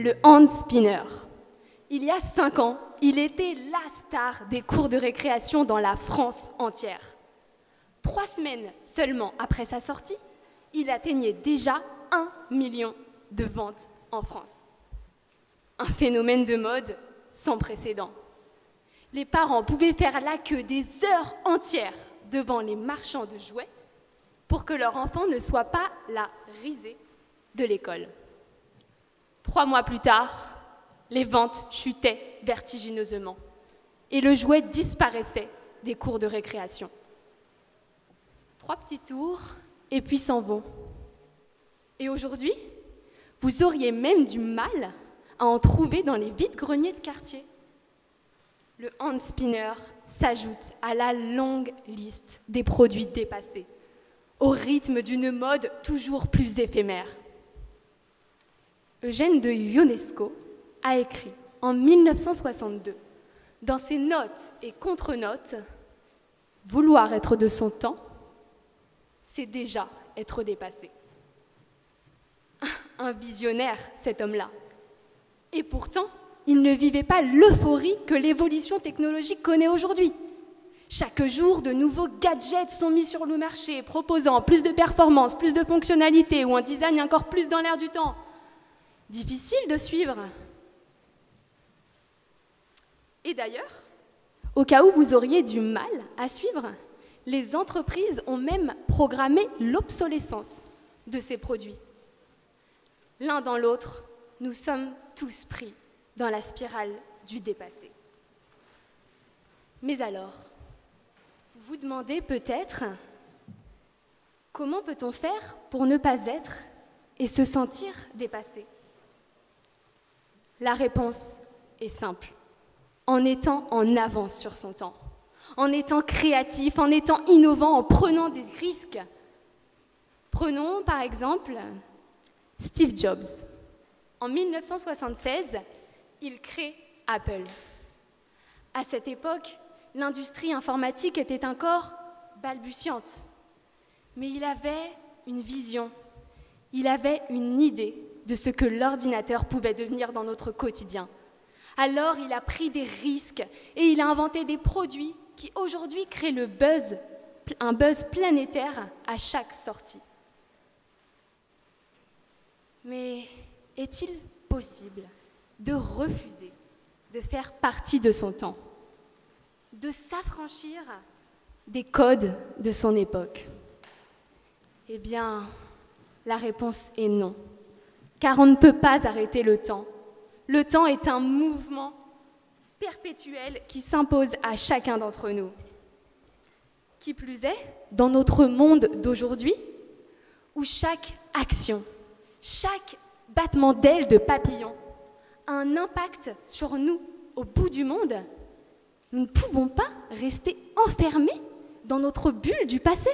le hand spinner. Il y a 5 ans, il était la star des cours de récréation dans la France entière. 3 semaines seulement après sa sortie, il atteignait déjà 1 million de ventes en France. Un phénomène de mode sans précédent. Les parents pouvaient faire la queue des heures entières devant les marchands de jouets pour que leur enfant ne soit pas la risée de l'école. 3 mois plus tard, les ventes chutaient vertigineusement et le jouet disparaissait des cours de récréation. 3 petits tours et puis s'en vont. Et aujourd'hui, vous auriez même du mal à en trouver dans les vides-greniers de quartier. Le hand spinner s'ajoute à la longue liste des produits dépassés, au rythme d'une mode toujours plus éphémère. Eugène de Ionesco a écrit en 1962, dans ses notes et contre-notes, « Vouloir être de son temps, c'est déjà être dépassé. » Un visionnaire, cet homme-là. Et pourtant, il ne vivait pas l'euphorie que l'évolution technologique connaît aujourd'hui. Chaque jour, de nouveaux gadgets sont mis sur le marché, proposant plus de performances, plus de fonctionnalités ou un design encore plus dans l'air du temps. Difficile de suivre. Et d'ailleurs, au cas où vous auriez du mal à suivre, les entreprises ont même programmé l'obsolescence de ces produits. L'un dans l'autre, nous sommes tous pris dans la spirale du dépassé. Mais alors, vous vous demandez peut-être comment peut-on faire pour ne pas être et se sentir dépassé? La réponse est simple, en étant en avance sur son temps, en étant créatif, en étant innovant, en prenant des risques. Prenons par exemple Steve Jobs. En 1976, il crée Apple. À cette époque, l'industrie informatique était encore balbutiante. Mais il avait une vision, il avait une idée de ce que l'ordinateur pouvait devenir dans notre quotidien. Alors, il a pris des risques et il a inventé des produits qui aujourd'hui créent le buzz, un buzz planétaire à chaque sortie. Mais est-il possible de refuser de faire partie de son temps, de s'affranchir des codes de son époque? Eh bien, la réponse est non, car on ne peut pas arrêter le temps. Le temps est un mouvement perpétuel qui s'impose à chacun d'entre nous. Qui plus est, dans notre monde d'aujourd'hui, où chaque action, chaque battement d'aile de papillon a un impact sur nous au bout du monde, nous ne pouvons pas rester enfermés dans notre bulle du passé.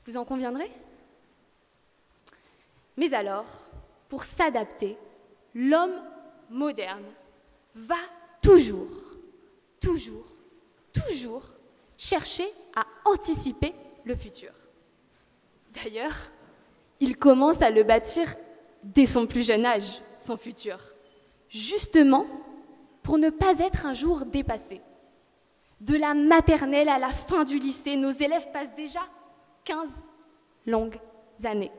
Vous en conviendrez? Mais alors, pour s'adapter, l'homme moderne va toujours chercher à anticiper le futur. D'ailleurs, il commence à le bâtir dès son plus jeune âge, son futur, justement pour ne pas être un jour dépassé. De la maternelle à la fin du lycée, nos élèves passent déjà 15 longues années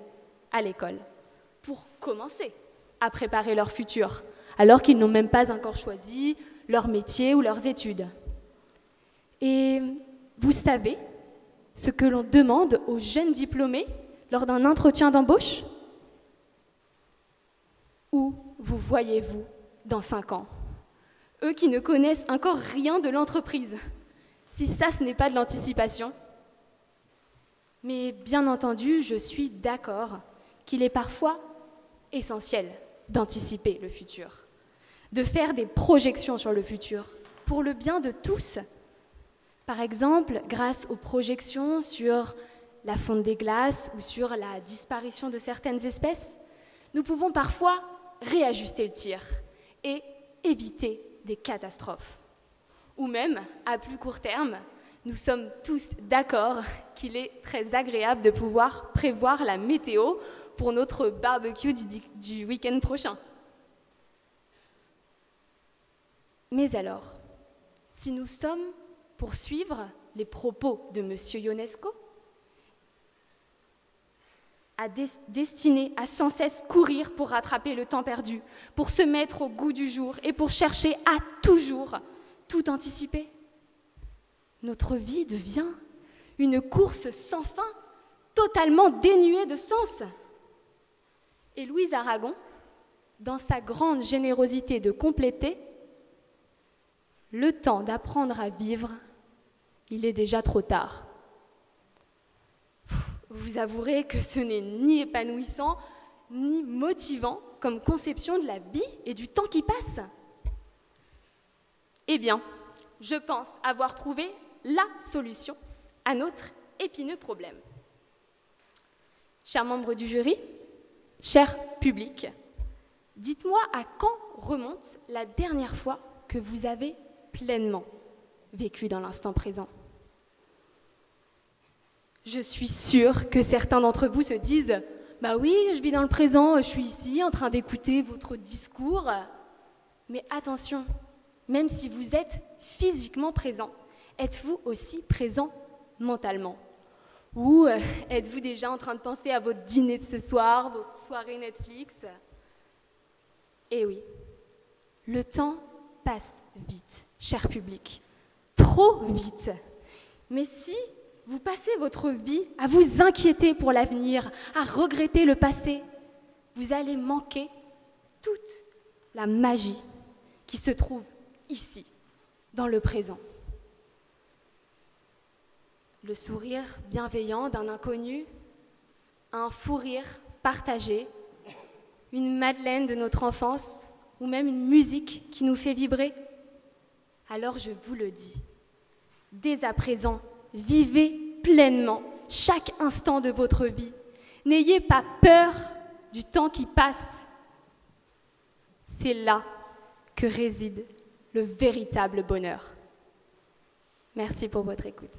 à l'école pour commencer à préparer leur futur, alors qu'ils n'ont même pas encore choisi leur métier ou leurs études. Et vous savez ce que l'on demande aux jeunes diplômés lors d'un entretien d'embauche? Où vous voyez-vous dans 5 ans? Eux qui ne connaissent encore rien de l'entreprise. Si ça, ce n'est pas de l'anticipation. Mais bien entendu, je suis d'accord qu'il est parfois essentiel d'anticiper le futur, de faire des projections sur le futur, pour le bien de tous. Par exemple, grâce aux projections sur la fonte des glaces ou sur la disparition de certaines espèces, nous pouvons parfois réajuster le tir et éviter des catastrophes. Ou même, à plus court terme, nous sommes tous d'accord qu'il est très agréable de pouvoir prévoir la météo pour notre barbecue du week-end prochain. Mais alors, si nous sommes pour suivre les propos de M. Ionesco, destinés à sans cesse courir pour rattraper le temps perdu, pour se mettre au goût du jour et pour chercher à toujours tout anticiper, notre vie devient une course sans fin, totalement dénuée de sens. Et Louise Aragon, dans sa grande générosité de compléter, le temps d'apprendre à vivre, il est déjà trop tard. Vous avouerez que ce n'est ni épanouissant, ni motivant comme conception de la vie et du temps qui passe. Eh bien, je pense avoir trouvé la solution à notre épineux problème. Chers membres du jury, cher public, dites-moi à quand remonte la dernière fois que vous avez pleinement vécu dans l'instant présent. Je suis sûre que certains d'entre vous se disent « Bah oui, je vis dans le présent, je suis ici en train d'écouter votre discours. » Mais attention, même si vous êtes physiquement présent, êtes-vous aussi présent mentalement? Ou êtes-vous déjà en train de penser à votre dîner de ce soir, votre soirée Netflix? Eh oui, le temps passe vite, cher public, trop vite. Mais si vous passez votre vie à vous inquiéter pour l'avenir, à regretter le passé, vous allez manquer toute la magie qui se trouve ici, dans le présent. Le sourire bienveillant d'un inconnu, un fou rire partagé, une madeleine de notre enfance ou même une musique qui nous fait vibrer. Alors je vous le dis, dès à présent, vivez pleinement chaque instant de votre vie. N'ayez pas peur du temps qui passe. C'est là que réside le véritable bonheur. Merci pour votre écoute.